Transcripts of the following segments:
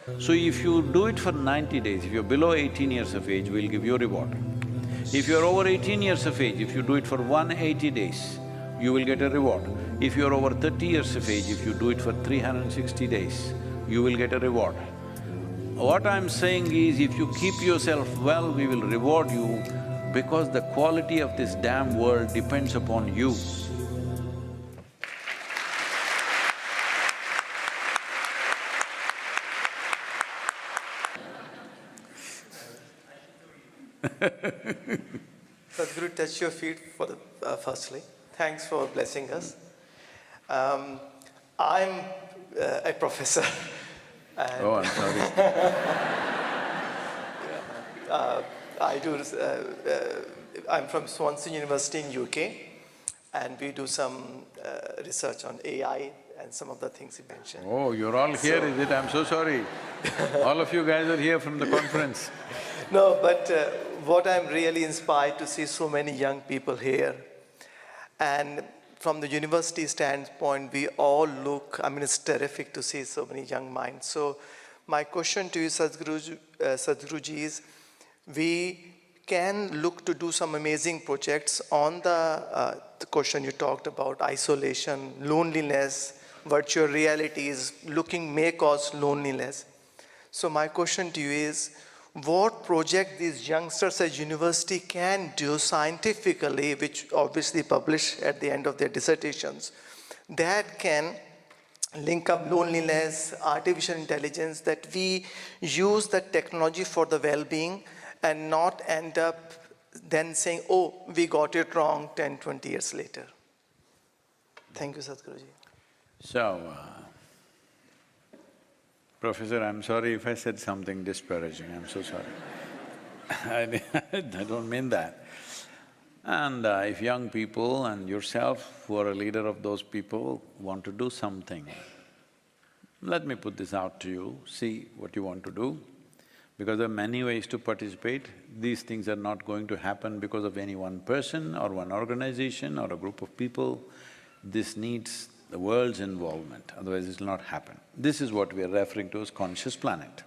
So if you do it for 90 days, if you're below 18 years of age, we'll give you a reward. If you're over 18 years of age, if you do it for 180 days, you will get a reward. If you're over 30 years of age, if you do it for 360 days, you will get a reward. What I'm saying is, if you keep yourself well, we will reward you because the quality of this damn world depends upon you. Sadhguru, touch your feet for firstly. Thanks for blessing us. I'm a professor. And Oh, I'm sorry. I'm from Swansea University in UK, and we do some research on AI and some of the things you mentioned. Oh, you're all here, is it? I'm so sorry. All of you guys are here from the conference. No, but what I'm really inspired to see so many young people here. And from the university standpoint, we all look, I mean, it's terrific to see so many young minds. So my question to you, Sadhguruji, is we can look to do some amazing projects on the question you talked about, isolation, loneliness, virtual realities, may cause loneliness. So my question to you is, what project these youngsters at university can do scientifically, which obviously publish at the end of their dissertations, that can link up loneliness, artificial intelligence, that we use the technology for the well-being and not end up then saying, oh, we got it wrong 10, 20 years later. Thank you, Sadhguruji. So, Professor, I'm sorry if I said something disparaging, I'm so sorry. I don't mean that. And if young people and yourself, who are a leader of those people, want to do something, let me put this out to you, see what you want to do. Because there are many ways to participate. These things are not going to happen because of any one person or one organization or a group of people. This needs the world's involvement, otherwise it will not happen. This is what we are referring to as conscious planet.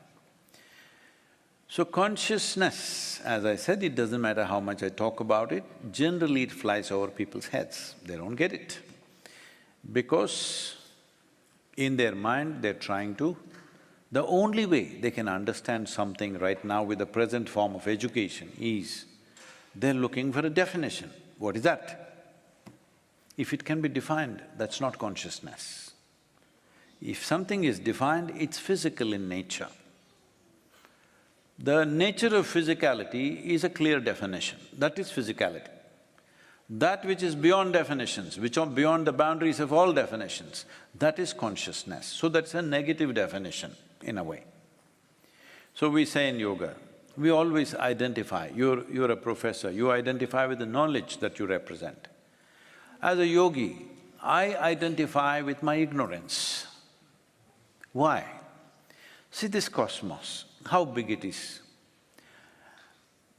So consciousness, as I said, it doesn't matter how much I talk about it, generally it flies over people's heads, they don't get it. Because in their mind, they're trying to… The only way they can understand something right now with the present form of education is, they're looking for a definition. What is that? If it can be defined, that's not consciousness. If something is defined, it's physical in nature. The nature of physicality is a clear definition, that is physicality. That which is beyond definitions, which are beyond the boundaries of all definitions, that is consciousness. So that's a negative definition in a way. So we say in yoga, we always identify, you're a professor, you identify with the knowledge that you represent. As a yogi, I identify with my ignorance. Why? See this cosmos, how big it is.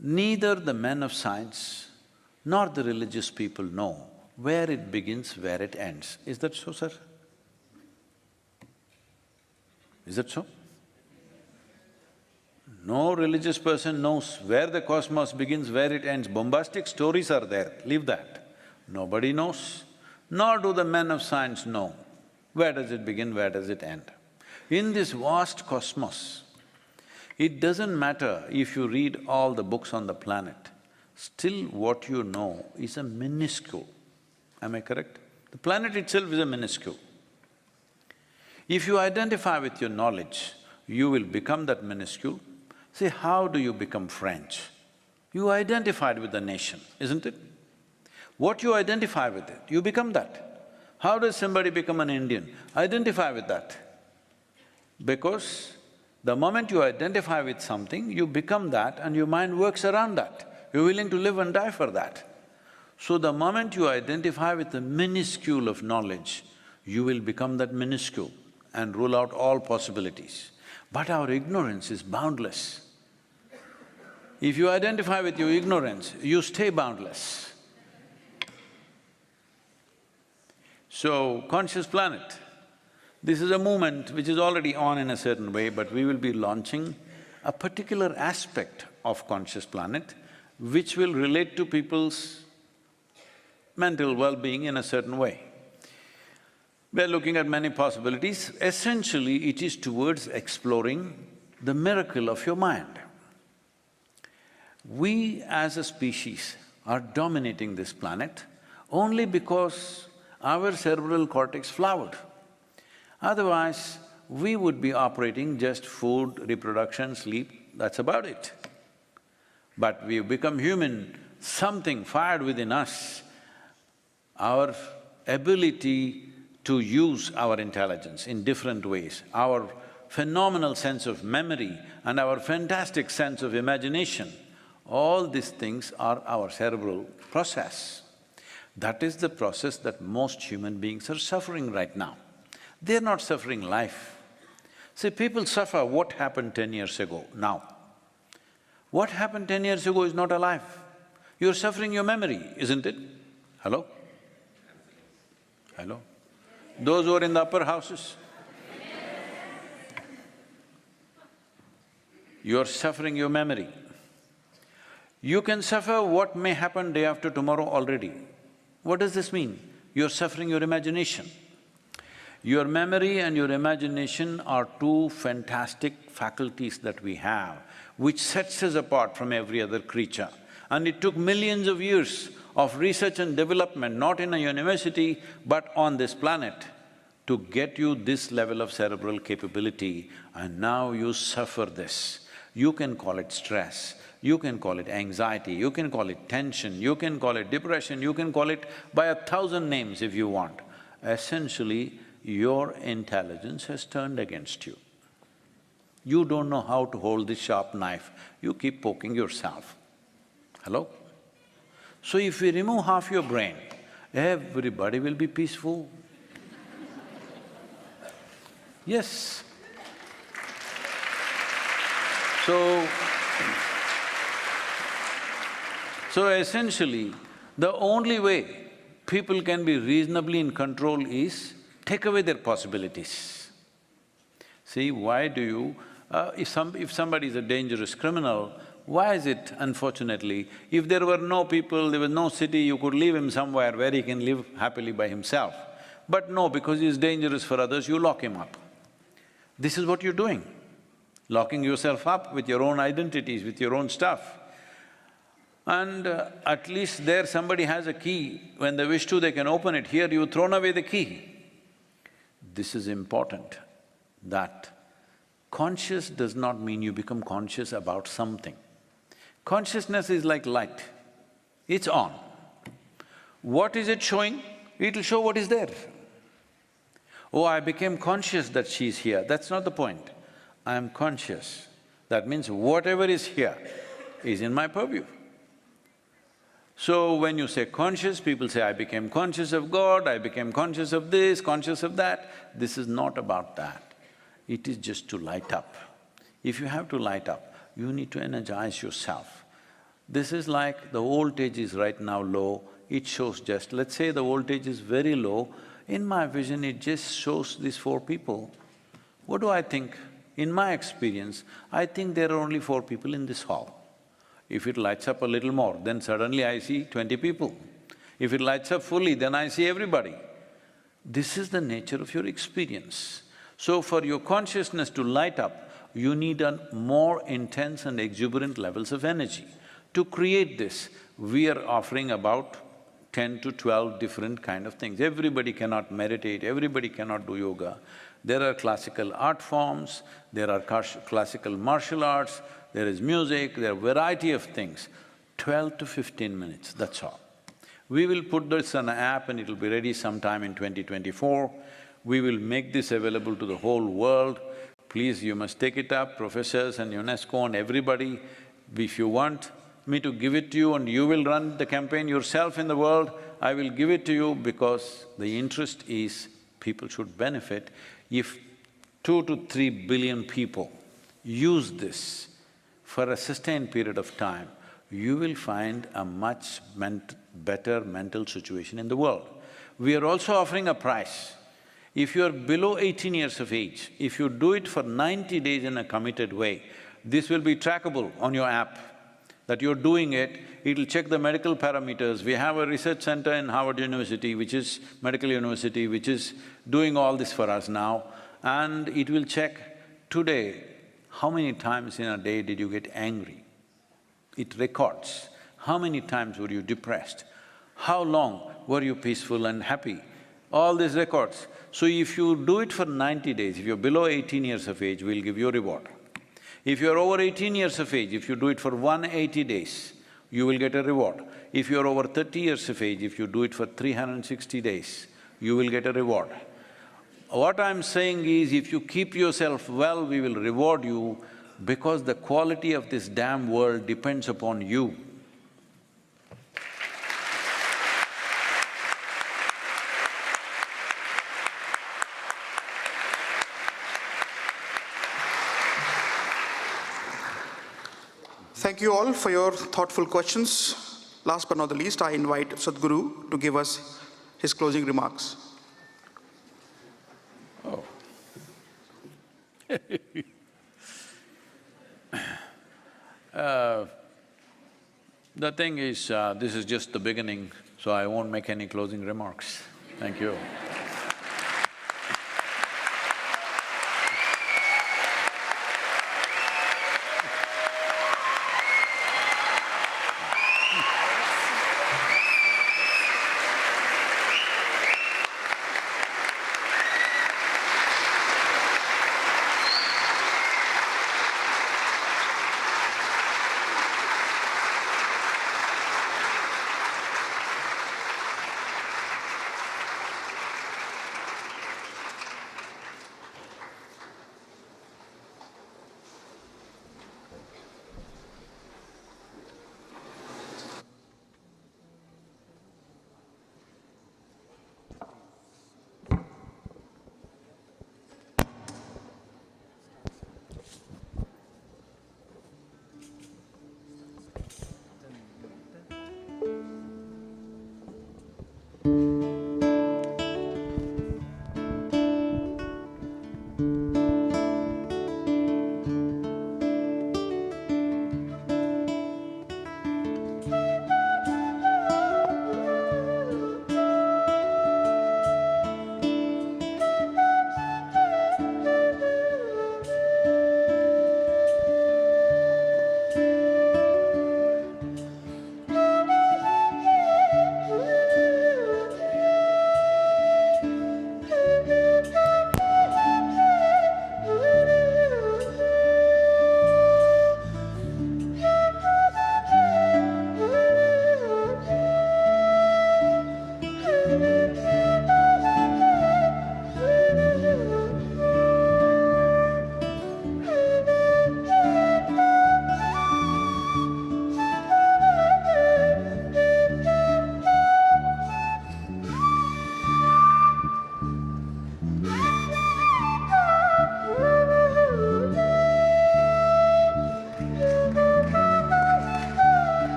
Neither the men of science nor the religious people know where it begins, where it ends. Is that so, sir? Is that so? No religious person knows where the cosmos begins, where it ends. Bombastic stories are there, leave that. Nobody knows, nor do the men of science know where does it begin, where does it end. In this vast cosmos, it doesn't matter if you read all the books on the planet, still what you know is a minuscule. Am I correct? The planet itself is a minuscule. If you identify with your knowledge, you will become that minuscule. See, how do you become French? You identified with the nation, isn't it? What you identify with it, you become that. How does somebody become an Indian? Identify with that. Because the moment you identify with something, you become that and your mind works around that. You're willing to live and die for that. So the moment you identify with the minuscule of knowledge, you will become that minuscule and rule out all possibilities. But our ignorance is boundless. If you identify with your ignorance, you stay boundless. So, conscious planet, This is a movement which is already on in a certain way, but we will be launching a particular aspect of conscious planet which will relate to people's mental well-being in a certain way. We're looking at many possibilities. Essentially, it is towards exploring the miracle of your mind. We as a species are dominating this planet only because our cerebral cortex flowered. Otherwise, we would be operating just food, reproduction, sleep, that's about it. But we've become human, something fired within us, our ability to use our intelligence in different ways, our phenomenal sense of memory and our fantastic sense of imagination, all these things are our cerebral process. That is the process that most human beings are suffering right now. They're not suffering life. See, people suffer what happened 10 years ago, now. What happened 10 years ago is not alive. You're suffering your memory, isn't it? Hello? Hello? Those who are in the upper houses? You're suffering your memory. You can suffer what may happen day after tomorrow already. What does this mean? You're suffering your imagination. Your memory and your imagination are two fantastic faculties that we have, which sets us apart from every other creature. And it took millions of years of research and development, not in a university, but on this planet, to get you this level of cerebral capability, and now you suffer this. You can call it stress, you can call it anxiety, you can call it tension, you can call it depression, you can call it by 1,000 names if you want. Essentially, your intelligence has turned against you. You don't know how to hold this sharp knife, you keep poking yourself. Hello? So if we remove half your brain, everybody will be peaceful. Yes. So essentially, the only way people can be reasonably in control is take away their possibilities. See, why do you… if somebody is a dangerous criminal, why is it, unfortunately, if there were no people, there was no city, you could leave him somewhere where he can live happily by himself. But no, because he's dangerous for others, you lock him up. This is what you're doing, locking yourself up with your own identities, with your own stuff. And at least there somebody has a key, when they wish to they can open it, here you've thrown away the key. This is important, that conscious does not mean you become conscious about something. Consciousness is like light, it's on. What is it showing? It'll show what is there. Oh, I became conscious that she's here, that's not the point. I am conscious. That means whatever is here is in my purview. So when you say conscious, people say, I became conscious of God, I became conscious of this, conscious of that. This is not about that. It is just to light up. If you have to light up, you need to energize yourself. This is like the voltage is right now low, it shows just… let's say the voltage is very low, in my vision it just shows these 4 people. What do I think? In my experience, I think there are only 4 people in this hall. If it lights up a little more, then suddenly I see 20 people. If it lights up fully, then I see everybody. This is the nature of your experience. So for your consciousness to light up, you need a more intense and exuberant levels of energy. To create this, we are offering about 10 to 12 different kind of things. Everybody cannot meditate, everybody cannot do yoga. There are classical art forms, there are classical martial arts, there is music, there are variety of things. 12 to 15 minutes, that's all. We will put this on an app and it'll be ready sometime in 2024. We will make this available to the whole world. Please, you must take it up, professors and UNESCO and everybody. If you want me to give it to you and you will run the campaign yourself in the world, I will give it to you because the interest is people should benefit. If 2 to 3 billion people use this for a sustained period of time, you will find a much better mental situation in the world. We are also offering a prize. If you're below 18 years of age, if you do it for 90 days in a committed way, this will be trackable on your app, that you're doing it, it'll check the medical parameters. We have a research center in Harvard University, which is medical university, which is doing all this for us now, and it will check today, how many times in a day did you get angry? It records. How many times were you depressed? How long were you peaceful and happy? All these records. So if you do it for 90 days, if you're below 18 years of age, we'll give you a reward. If you're over 18 years of age, if you do it for 180 days, you will get a reward. If you're over 30 years of age, if you do it for 360 days, you will get a reward. What I'm saying is, if you keep yourself well, we will reward you, because the quality of this damn world depends upon you. Thank you all for your thoughtful questions. Last but not the least, I invite Sadhguru to give us his closing remarks. Oh. The thing is, this is just the beginning, so I won't make any closing remarks. Thank you.